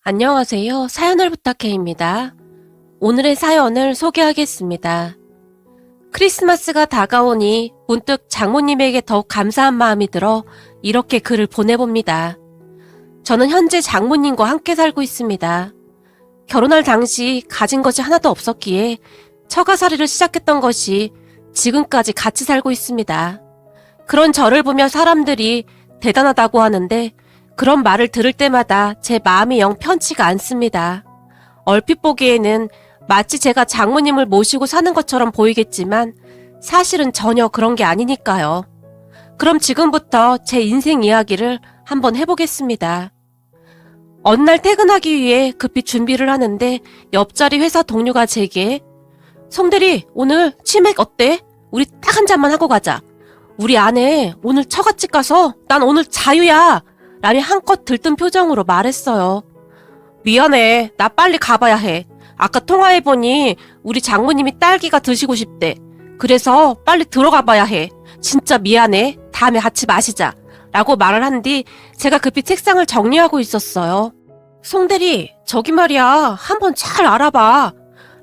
안녕하세요. 사연을 부탁해입니다. 오늘의 사연을 소개하겠습니다. 크리스마스가 다가오니 문득 장모님에게 더욱 감사한 마음이 들어 이렇게 글을 보내봅니다. 저는 현재 장모님과 함께 살고 있습니다. 결혼할 당시 가진 것이 하나도 없었기에 처가살이를 시작했던 것이 지금까지 같이 살고 있습니다. 그런 저를 보며 사람들이 대단하다고 하는데 그런 말을 들을 때마다 제 마음이 영 편치가 않습니다. 얼핏 보기에는 마치 제가 장모님을 모시고 사는 것처럼 보이겠지만 사실은 전혀 그런 게 아니니까요. 그럼 지금부터 제 인생 이야기를 한번 해보겠습니다. 어느 날 퇴근하기 위해 급히 준비를 하는데 옆자리 회사 동료가 제게 "송대리, 오늘 치맥 어때? 우리 딱 한 잔만 하고 가자. 우리 아내 오늘 처갓집 가서 난 오늘 자유야. 라며 한껏 들뜬 표정으로 말했어요. 미안해. 나 빨리 가봐야 해. 아까 통화해보니 우리 장모님이 딸기가 드시고 싶대. 그래서 빨리 들어가봐야 해. 진짜 미안해. 다음에 같이 마시자. 라고 말을 한 뒤 제가 급히 책상을 정리하고 있었어요. 송대리, 저기 말이야. 한번 잘 알아봐.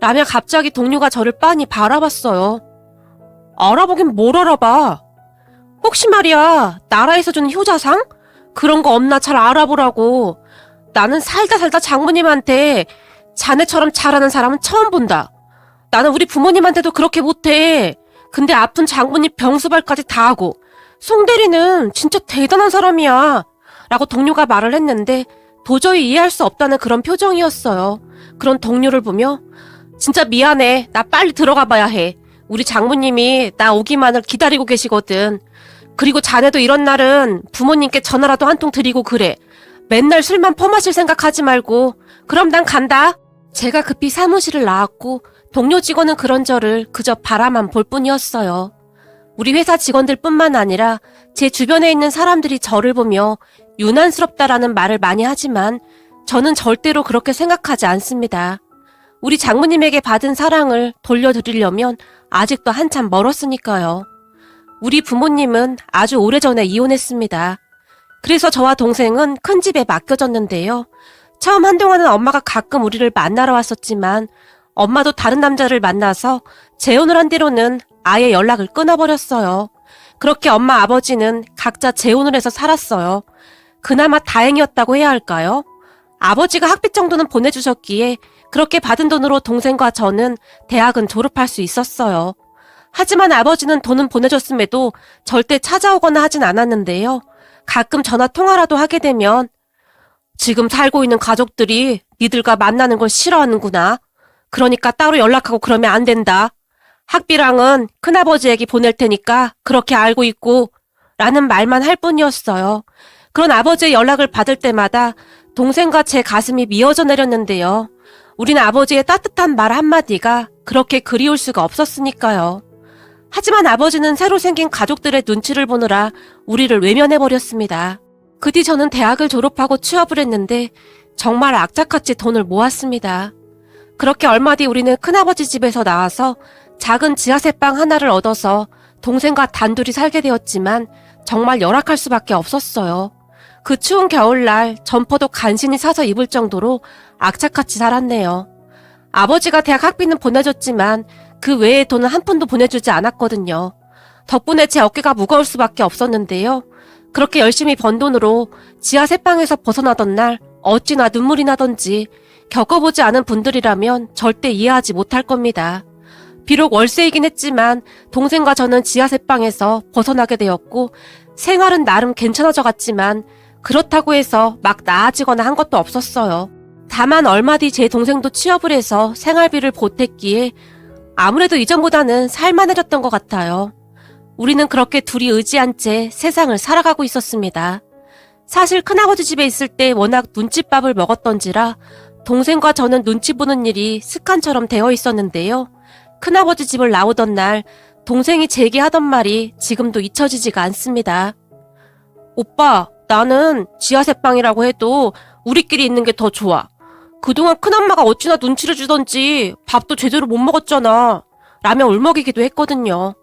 라며 갑자기 동료가 저를 빤히 바라봤어요. 알아보긴 뭘 알아봐. 혹시 말이야, 나라에서 주는 효자상? 그런 거 없나 잘 알아보라고. 나는 살다 장모님한테 자네처럼 잘하는 사람은 처음 본다. 나는 우리 부모님한테도 그렇게 못해. 근데 아픈 장모님 병수발까지 다 하고. 송대리는 진짜 대단한 사람이야. 라고 동료가 말을 했는데 도저히 이해할 수 없다는 그런 표정이었어요. 그런 동료를 보며 진짜 미안해. 나 빨리 들어가 봐야 해. 우리 장모님이 나 오기만을 기다리고 계시거든. 그리고 자네도 이런 날은 부모님께 전화라도 한 통 드리고 그래. 맨날 술만 퍼마실 생각하지 말고. 그럼 난 간다. 제가 급히 사무실을 나왔고 동료 직원은 그런 저를 그저 바라만 볼 뿐이었어요. 우리 회사 직원들 뿐만 아니라 제 주변에 있는 사람들이 저를 보며 유난스럽다라는 말을 많이 하지만 저는 절대로 그렇게 생각하지 않습니다. 우리 장모님에게 받은 사랑을 돌려드리려면 아직도 한참 멀었으니까요. 우리 부모님은 아주 오래전에 이혼했습니다. 그래서 저와 동생은 큰 집에 맡겨졌는데요. 처음 한동안은 엄마가 가끔 우리를 만나러 왔었지만 엄마도 다른 남자를 만나서 재혼을 한 뒤로는 아예 연락을 끊어버렸어요. 그렇게 엄마 아버지는 각자 재혼을 해서 살았어요. 그나마 다행이었다고 해야 할까요? 아버지가 학비 정도는 보내주셨기에 그렇게 받은 돈으로 동생과 저는 대학은 졸업할 수 있었어요. 하지만 아버지는 돈은 보내줬음에도 절대 찾아오거나 하진 않았는데요. 가끔 전화 통화라도 하게 되면 지금 살고 있는 가족들이 니들과 만나는 걸 싫어하는구나. 그러니까 따로 연락하고 그러면 안 된다. 학비랑은 큰아버지에게 보낼 테니까 그렇게 알고 있고 라는 말만 할 뿐이었어요. 그런 아버지의 연락을 받을 때마다 동생과 제 가슴이 미어져 내렸는데요. 우린 아버지의 따뜻한 말 한마디가 그렇게 그리울 수가 없었으니까요. 하지만 아버지는 새로 생긴 가족들의 눈치를 보느라 우리를 외면해버렸습니다. 그 뒤 저는 대학을 졸업하고 취업을 했는데 정말 악착같이 돈을 모았습니다. 그렇게 얼마 뒤 우리는 큰아버지 집에서 나와서 작은 지하세방 하나를 얻어서 동생과 단둘이 살게 되었지만 정말 열악할 수밖에 없었어요. 그 추운 겨울날 점퍼도 간신히 사서 입을 정도로 악착같이 살았네요. 아버지가 대학 학비는 보내줬지만 그 외의 돈은 한 푼도 보내주지 않았거든요. 덕분에 제 어깨가 무거울 수밖에 없었는데요. 그렇게 열심히 번 돈으로 지하 세방에서 벗어나던 날 어찌나 눈물이 나던지 겪어보지 않은 분들이라면 절대 이해하지 못할 겁니다. 비록 월세이긴 했지만 동생과 저는 지하 세방에서 벗어나게 되었고 생활은 나름 괜찮아져 갔지만 그렇다고 해서 막 나아지거나 한 것도 없었어요. 다만 얼마 뒤 제 동생도 취업을 해서 생활비를 보탰기에 아무래도 이전보다는 살만해졌던 것 같아요. 우리는 그렇게 둘이 의지한 채 세상을 살아가고 있었습니다. 사실 큰아버지 집에 있을 때 워낙 눈칫밥을 먹었던지라 동생과 저는 눈치 보는 일이 습관처럼 되어 있었는데요. 큰아버지 집을 나오던 날 동생이 제게 하던 말이 지금도 잊혀지지가 않습니다. 오빠, 나는 지하세방이라고 해도 우리끼리 있는 게 더 좋아. 그동안 큰엄마가 어찌나 눈치를 주던지 밥도 제대로 못 먹었잖아. 라며 울먹이기도 했거든요.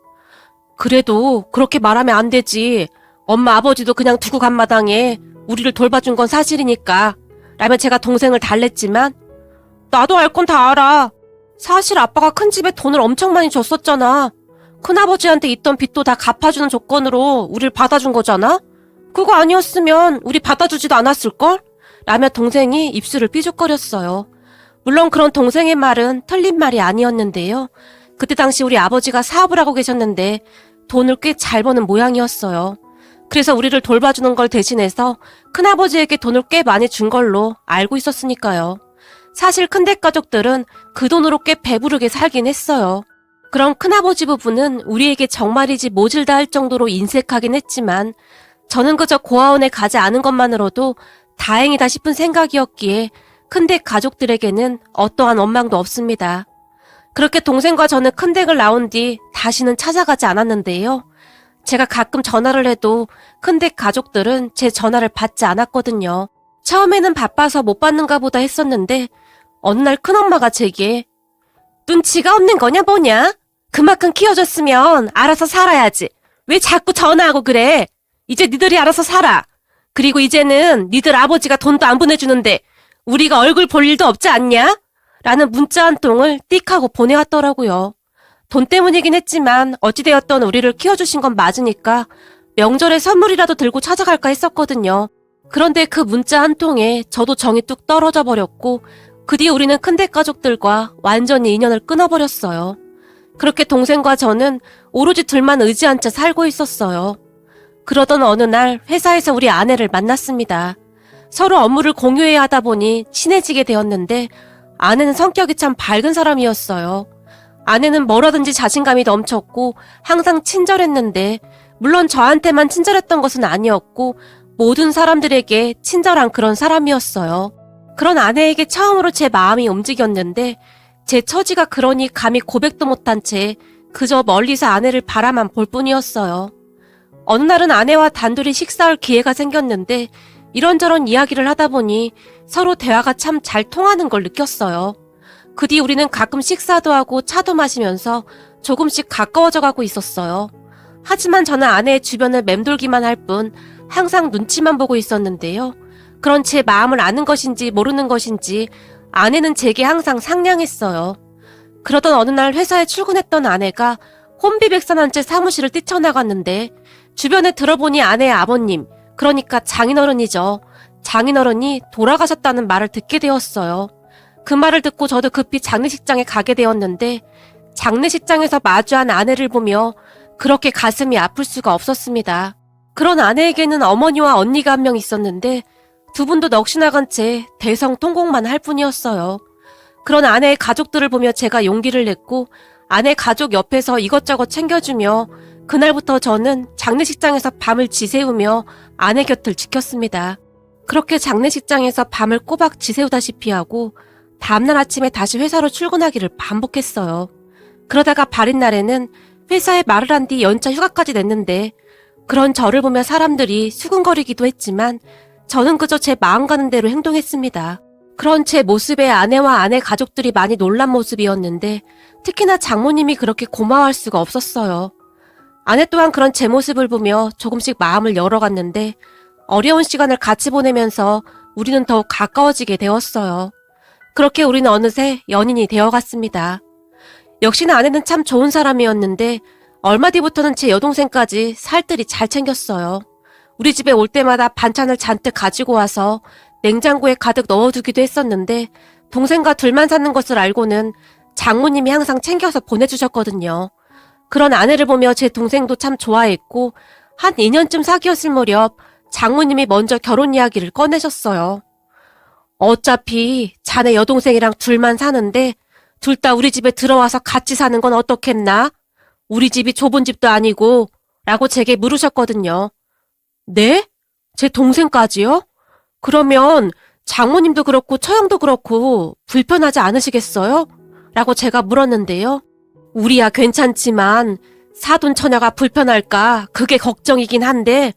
그래도 그렇게 말하면 안 되지. 엄마 아버지도 그냥 두고 간 마당에 우리를 돌봐준 건 사실이니까. 라며 제가 동생을 달랬지만 나도 알 건 다 알아. 사실 아빠가 큰 집에 돈을 엄청 많이 줬었잖아. 큰아버지한테 있던 빚도 다 갚아주는 조건으로 우릴 받아준 거잖아? 그거 아니었으면 우리 받아주지도 않았을걸? 라며 동생이 입술을 삐죽거렸어요. 물론 그런 동생의 말은 틀린 말이 아니었는데요. 그때 당시 우리 아버지가 사업을 하고 계셨는데 돈을 꽤 잘 버는 모양이었어요. 그래서 우리를 돌봐주는 걸 대신해서 큰아버지에게 돈을 꽤 많이 준 걸로 알고 있었으니까요. 사실 큰댁 가족들은 그 돈으로 꽤 배부르게 살긴 했어요. 그런 큰아버지 부부는 우리에게 정말이지 모질다 할 정도로 인색하긴 했지만 저는 그저 고아원에 가지 않은 것만으로도 다행이다 싶은 생각이었기에 큰댁 가족들에게는 어떠한 원망도 없습니다. 그렇게 동생과 저는 큰댁을 나온 뒤 다시는 찾아가지 않았는데요. 제가 가끔 전화를 해도 큰댁 가족들은 제 전화를 받지 않았거든요. 처음에는 바빠서 못 받는가 보다 했었는데 어느 날 큰엄마가 제게 눈치가 없는 거냐 뭐냐? 그만큼 키워줬으면 알아서 살아야지. 왜 자꾸 전화하고 그래? 이제 니들이 알아서 살아. 그리고 이제는 니들 아버지가 돈도 안 보내주는데 우리가 얼굴 볼 일도 없지 않냐? 라는 문자 한 통을 띡 하고 보내왔더라고요. 돈 때문이긴 했지만 어찌되었던 우리를 키워주신 건 맞으니까 명절에 선물이라도 들고 찾아갈까 했었거든요. 그런데 그 문자 한 통에 저도 정이 뚝 떨어져 버렸고 그 뒤에 우리는 큰댁 가족들과 완전히 인연을 끊어버렸어요. 그렇게 동생과 저는 오로지 둘만 의지한 채 살고 있었어요. 그러던 어느 날 회사에서 우리 아내를 만났습니다. 서로 업무를 공유해야 하다 보니 친해지게 되었는데 아내는 성격이 참 밝은 사람이었어요. 아내는 뭐라든지 자신감이 넘쳤고 항상 친절했는데 물론 저한테만 친절했던 것은 아니었고 모든 사람들에게 친절한 그런 사람이었어요. 그런 아내에게 처음으로 제 마음이 움직였는데 제 처지가 그러니 감히 고백도 못한 채 그저 멀리서 아내를 바라만 볼 뿐이었어요. 어느 날은 아내와 단둘이 식사할 기회가 생겼는데 이런저런 이야기를 하다 보니 서로 대화가 참 잘 통하는 걸 느꼈어요. 그 뒤 우리는 가끔 식사도 하고 차도 마시면서 조금씩 가까워져 가고 있었어요. 하지만 저는 아내의 주변을 맴돌기만 할 뿐 항상 눈치만 보고 있었는데요. 그런 제 마음을 아는 것인지 모르는 것인지 아내는 제게 항상 상냥했어요. 그러던 어느 날 회사에 출근했던 아내가 혼비백산한 채 사무실을 뛰쳐나갔는데 주변에 들어보니 아내의 아버님, 그러니까 장인어른이죠. 장인어른이 돌아가셨다는 말을 듣게 되었어요. 그 말을 듣고 저도 급히 장례식장에 가게 되었는데 장례식장에서 마주한 아내를 보며 그렇게 가슴이 아플 수가 없었습니다. 그런 아내에게는 어머니와 언니가 한 명 있었는데 두 분도 넋이나간 채 대성통곡만 할 뿐이었어요. 그런 아내의 가족들을 보며 제가 용기를 냈고 아내 가족 옆에서 이것저것 챙겨주며 그날부터 저는 장례식장에서 밤을 지새우며 아내 곁을 지켰습니다. 그렇게 장례식장에서 밤을 꼬박 지새우다시피 하고 다음날 아침에 다시 회사로 출근하기를 반복했어요. 그러다가 발인 날에는 회사에 말을 한 뒤 연차 휴가까지 냈는데 그런 저를 보며 사람들이 수군거리기도 했지만 저는 그저 제 마음 가는 대로 행동했습니다. 그런 제 모습에 아내와 아내 가족들이 많이 놀란 모습이었는데 특히나 장모님이 그렇게 고마워할 수가 없었어요. 아내 또한 그런 제 모습을 보며 조금씩 마음을 열어갔는데 어려운 시간을 같이 보내면서 우리는 더욱 가까워지게 되었어요. 그렇게 우리는 어느새 연인이 되어갔습니다. 역시나 아내는 참 좋은 사람이었는데 얼마 뒤부터는 제 여동생까지 살뜰히 잘 챙겼어요. 우리 집에 올 때마다 반찬을 잔뜩 가지고 와서 냉장고에 가득 넣어두기도 했었는데 동생과 둘만 사는 것을 알고는 장모님이 항상 챙겨서 보내주셨거든요. 그런 아내를 보며 제 동생도 참 좋아했고 한 2년쯤 사귀었을 무렵 장모님이 먼저 결혼 이야기를 꺼내셨어요. 어차피 자네 여동생이랑 둘만 사는데 둘 다 우리 집에 들어와서 같이 사는 건 어떻겠나? 우리 집이 좁은 집도 아니고 라고 제게 물으셨거든요. 네? 제 동생까지요? 그러면 장모님도 그렇고 처형도 그렇고 불편하지 않으시겠어요? 라고 제가 물었는데요. 우리야 괜찮지만 사돈 처녀가 불편할까 그게 걱정이긴 한데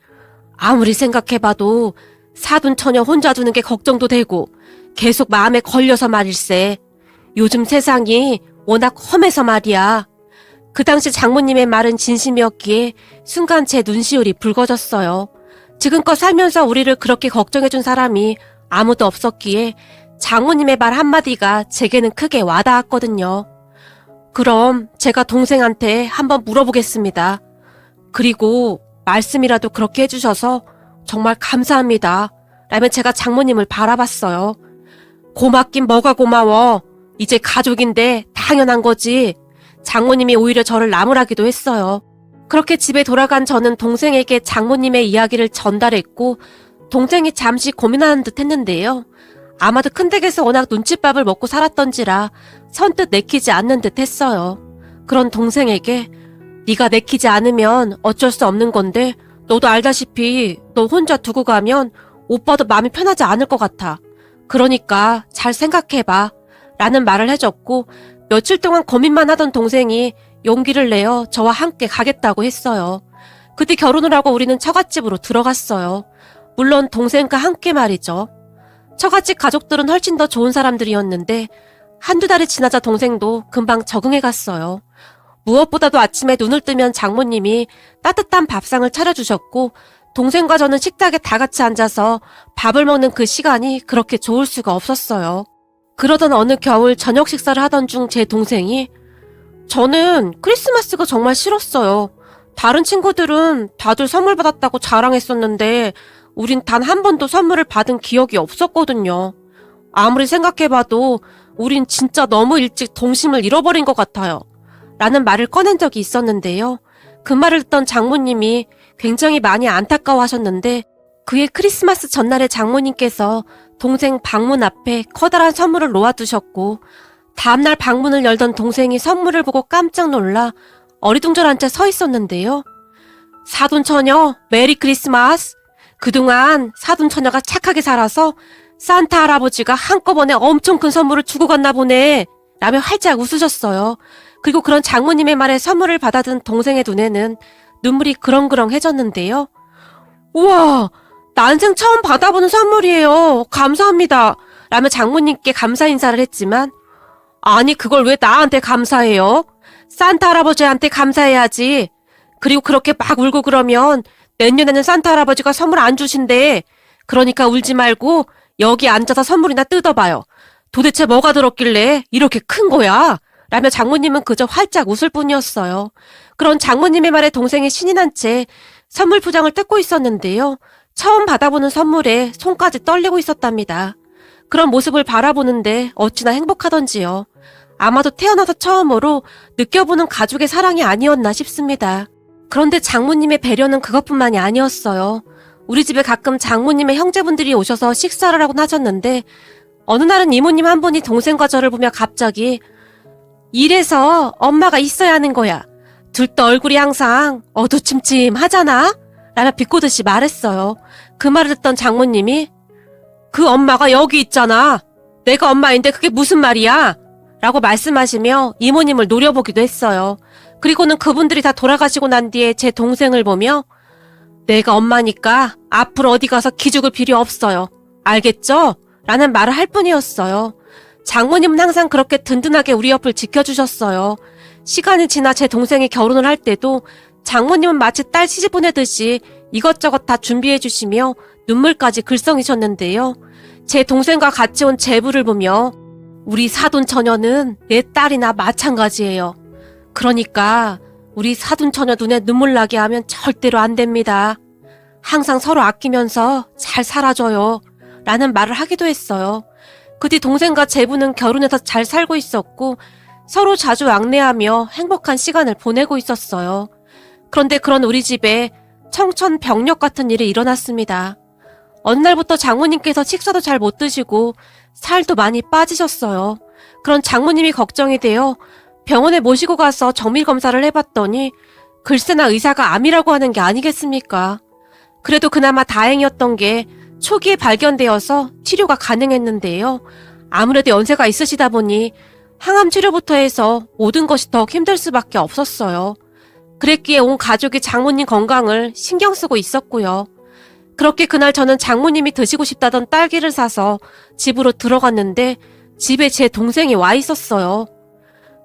아무리 생각해봐도 사돈 처녀 혼자 두는 게 걱정도 되고 계속 마음에 걸려서 말일세. 요즘 세상이 워낙 험해서 말이야. 그 당시 장모님의 말은 진심이었기에 순간 제 눈시울이 붉어졌어요. 지금껏 살면서 우리를 그렇게 걱정해준 사람이 아무도 없었기에 장모님의 말 한마디가 제게는 크게 와닿았거든요. 그럼 제가 동생한테 한번 물어보겠습니다. 그리고 말씀이라도 그렇게 해주셔서 정말 감사합니다. 라며 제가 장모님을 바라봤어요. 고맙긴 뭐가 고마워. 이제 가족인데 당연한 거지. 장모님이 오히려 저를 나무라기도 했어요. 그렇게 집에 돌아간 저는 동생에게 장모님의 이야기를 전달했고 동생이 잠시 고민하는 듯 했는데요. 아마도 큰댁에서 워낙 눈칫밥을 먹고 살았던지라 선뜻 내키지 않는 듯 했어요. 그런 동생에게 네가 내키지 않으면 어쩔 수 없는 건데 너도 알다시피 너 혼자 두고 가면 오빠도 마음이 편하지 않을 것 같아. 그러니까 잘 생각해봐. 라는 말을 해줬고 며칠 동안 고민만 하던 동생이 용기를 내어 저와 함께 가겠다고 했어요. 그때 결혼을 하고 우리는 처갓집으로 들어갔어요. 물론 동생과 함께 말이죠. 처갓집 가족들은 훨씬 더 좋은 사람들이었는데 한두 달이 지나자 동생도 금방 적응해 갔어요. 무엇보다도 아침에 눈을 뜨면 장모님이 따뜻한 밥상을 차려주셨고 동생과 저는 식탁에 다 같이 앉아서 밥을 먹는 그 시간이 그렇게 좋을 수가 없었어요. 그러던 어느 겨울 저녁 식사를 하던 중 제 동생이 저는 크리스마스가 정말 싫었어요. 다른 친구들은 다들 선물 받았다고 자랑했었는데 우린 단 한 번도 선물을 받은 기억이 없었거든요. 아무리 생각해봐도 우린 진짜 너무 일찍 동심을 잃어버린 것 같아요. 라는 말을 꺼낸 적이 있었는데요. 그 말을 듣던 장모님이 굉장히 많이 안타까워하셨는데 그의 크리스마스 전날에 장모님께서 동생 방문 앞에 커다란 선물을 놓아두셨고 다음날 방문을 열던 동생이 선물을 보고 깜짝 놀라 어리둥절한 채 서 있었는데요. 사돈처녀 메리 크리스마스. 그동안 사돈처녀가 착하게 살아서 산타 할아버지가 한꺼번에 엄청 큰 선물을 주고 갔나 보네 라며 활짝 웃으셨어요. 그리고 그런 장모님의 말에 선물을 받아든 동생의 눈에는 눈물이 그렁그렁해졌는데요. 우와, 난생 처음 받아보는 선물이에요. 감사합니다. 라며 장모님께 감사 인사를 했지만 아니 그걸 왜 나한테 감사해요? 산타 할아버지한테 감사해야지. 그리고 그렇게 막 울고 그러면 내년에는 산타 할아버지가 선물 안 주신대. 그러니까 울지 말고 여기 앉아서 선물이나 뜯어봐요. 도대체 뭐가 들었길래 이렇게 큰 거야? 라며 장모님은 그저 활짝 웃을 뿐이었어요. 그런 장모님의 말에 동생이 신이 난 채 선물 포장을 뜯고 있었는데요. 처음 받아보는 선물에 손까지 떨리고 있었답니다. 그런 모습을 바라보는데 어찌나 행복하던지요. 아마도 태어나서 처음으로 느껴보는 가족의 사랑이 아니었나 싶습니다. 그런데 장모님의 배려는 그것뿐만이 아니었어요. 우리 집에 가끔 장모님의 형제분들이 오셔서 식사를 하곤 하셨는데 어느 날은 이모님 한 분이 동생과 저를 보며 갑자기 이래서 엄마가 있어야 하는 거야. 둘 다 얼굴이 항상 어두침침하잖아? 라며 비꼬듯이 말했어요. 그 말을 듣던 장모님이 그 엄마가 여기 있잖아. 내가 엄마인데 그게 무슨 말이야? 라고 말씀하시며 이모님을 노려보기도 했어요. 그리고는 그분들이 다 돌아가시고 난 뒤에 제 동생을 보며 내가 엄마니까 앞으로 어디 가서 기죽을 필요 없어요. 알겠죠? 라는 말을 할 뿐이었어요. 장모님은 항상 그렇게 든든하게 우리 옆을 지켜주셨어요. 시간이 지나 제 동생이 결혼을 할 때도 장모님은 마치 딸 시집 보내듯이 이것저것 다 준비해 주시며 눈물까지 글썽이셨는데요. 제 동생과 같이 온 제부를 보며 우리 사돈 처녀는 내 딸이나 마찬가지예요. 그러니까 우리 사돈 처녀 눈에 눈물 나게 하면 절대로 안 됩니다. 항상 서로 아끼면서 잘 살아줘요. 라는 말을 하기도 했어요. 그 뒤 동생과 제부는 결혼해서 잘 살고 있었고 서로 자주 왕래하며 행복한 시간을 보내고 있었어요. 그런데 그런 우리 집에 청천벽력 같은 일이 일어났습니다. 어느 날부터 장모님께서 식사도 잘 못 드시고 살도 많이 빠지셨어요. 그런 장모님이 걱정이 되어 병원에 모시고 가서 정밀 검사를 해봤더니 글쎄나 의사가 암이라고 하는 게 아니겠습니까? 그래도 그나마 다행이었던 게 초기에 발견되어서 치료가 가능했는데요. 아무래도 연세가 있으시다 보니 항암 치료부터 해서 모든 것이 더욱 힘들 수밖에 없었어요. 그랬기에 온 가족이 장모님 건강을 신경 쓰고 있었고요. 그렇게 그날 저는 장모님이 드시고 싶다던 딸기를 사서 집으로 들어갔는데 집에 제 동생이 와 있었어요.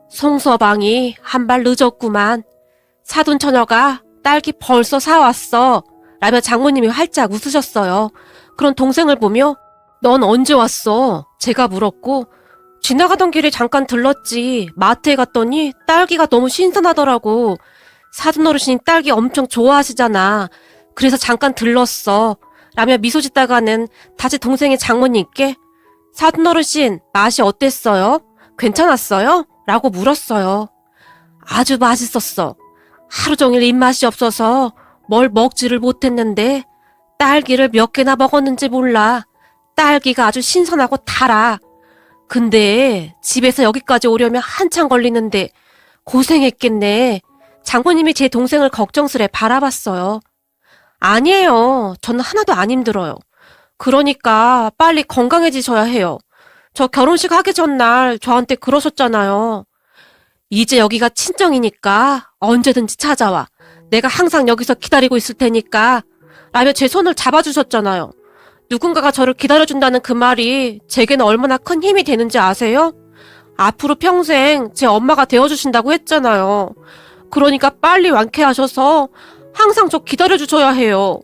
송서방이 한 발 늦었구만. 사돈 처녀가 딸기 벌써 사왔어. 라며 장모님이 활짝 웃으셨어요. 그런 동생을 보며 넌 언제 왔어? 제가 물었고, 지나가던 길에 잠깐 들렀지. 마트에 갔더니 딸기가 너무 신선하더라고. 사돈어르신이 딸기 엄청 좋아하시잖아. 그래서 잠깐 들렀어. 라며 미소 짓다가는 다시 동생의 장모님께 사돈어르신 맛이 어땠어요? 괜찮았어요? 라고 물었어요. 아주 맛있었어. 하루 종일 입맛이 없어서 뭘 먹지를 못했는데 딸기를 몇 개나 먹었는지 몰라. 딸기가 아주 신선하고 달아. 근데 집에서 여기까지 오려면 한참 걸리는데 고생했겠네. 장모님이 제 동생을 걱정스레 바라봤어요. 아니에요. 저는 하나도 안 힘들어요. 그러니까 빨리 건강해지셔야 해요. 저 결혼식 하기 전날 저한테 그러셨잖아요. 이제 여기가 친정이니까 언제든지 찾아와. 내가 항상 여기서 기다리고 있을 테니까. 라며 제 손을 잡아주셨잖아요. 누군가가 저를 기다려준다는 그 말이 제게는 얼마나 큰 힘이 되는지 아세요? 앞으로 평생 제 엄마가 되어주신다고 했잖아요. 그러니까 빨리 완쾌하셔서 항상 저 기다려주셔야 해요.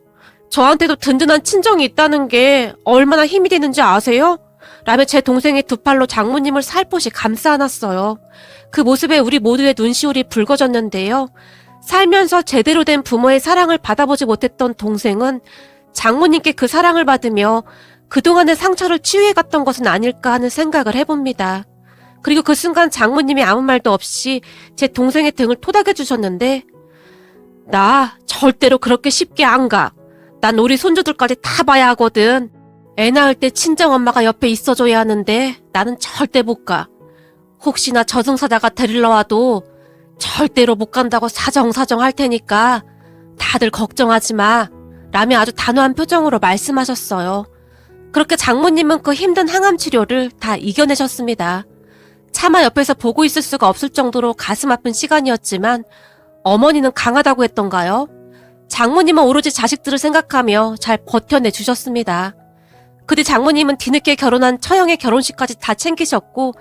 저한테도 든든한 친정이 있다는 게 얼마나 힘이 되는지 아세요? 라며 제 동생의 두 팔로 장모님을 살포시 감싸 안았어요. 그 모습에 우리 모두의 눈시울이 붉어졌는데요. 살면서 제대로 된 부모의 사랑을 받아보지 못했던 동생은 장모님께 그 사랑을 받으며 그동안의 상처를 치유해갔던 것은 아닐까 하는 생각을 해봅니다. 그리고 그 순간 장모님이 아무 말도 없이 제 동생의 등을 토닥여주셨는데 나 절대로 그렇게 쉽게 안 가. 난 우리 손주들까지 다 봐야 하거든. 애 낳을 때 친정엄마가 옆에 있어줘야 하는데 나는 절대 못 가. 혹시나 저승사자가 데리러 와도 절대로 못 간다고 사정사정 할 테니까 다들 걱정하지 마. 라며 아주 단호한 표정으로 말씀하셨어요. 그렇게 장모님은 그 힘든 항암 치료를 다 이겨내셨습니다. 차마 옆에서 보고 있을 수가 없을 정도로 가슴 아픈 시간이었지만 어머니는 강하다고 했던가요? 장모님은 오로지 자식들을 생각하며 잘 버텨내 주셨습니다. 그뒤 장모님은 뒤늦게 결혼한 처형의 결혼식까지 다 챙기셨고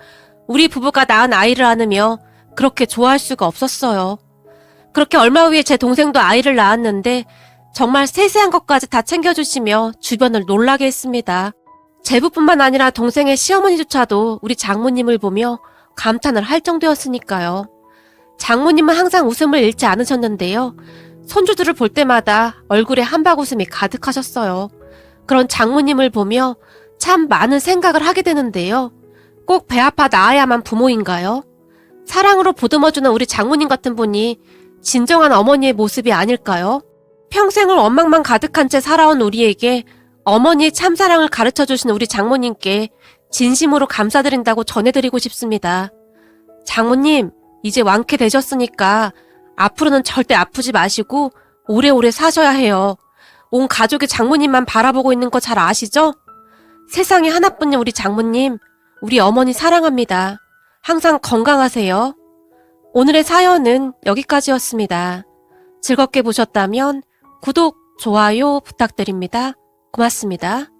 우리 부부가 낳은 아이를 안으며 그렇게 좋아할 수가 없었어요. 그렇게 얼마 후에 제 동생도 아이를 낳았는데 정말 세세한 것까지 다 챙겨주시며 주변을 놀라게 했습니다. 제부뿐만 아니라 동생의 시어머니조차도 우리 장모님을 보며 감탄을 할 정도였으니까요. 장모님은 항상 웃음을 잃지 않으셨는데요. 손주들을 볼 때마다 얼굴에 한박웃음이 가득하셨어요. 그런 장모님을 보며 참 많은 생각을 하게 되는데요. 꼭 배 아파 낳아야만 부모인가요? 사랑으로 보듬어주는 우리 장모님 같은 분이 진정한 어머니의 모습이 아닐까요? 평생을 원망만 가득한 채 살아온 우리에게 어머니의 참사랑을 가르쳐주신 우리 장모님께 진심으로 감사드린다고 전해드리고 싶습니다. 장모님, 이제 완쾌되셨으니까 앞으로는 절대 아프지 마시고 오래오래 사셔야 해요. 온 가족이 장모님만 바라보고 있는 거 잘 아시죠? 세상에 하나뿐인 우리 장모님, 우리 어머니 사랑합니다. 항상 건강하세요. 오늘의 사연은 여기까지였습니다. 즐겁게 보셨다면 구독, 좋아요 부탁드립니다. 고맙습니다.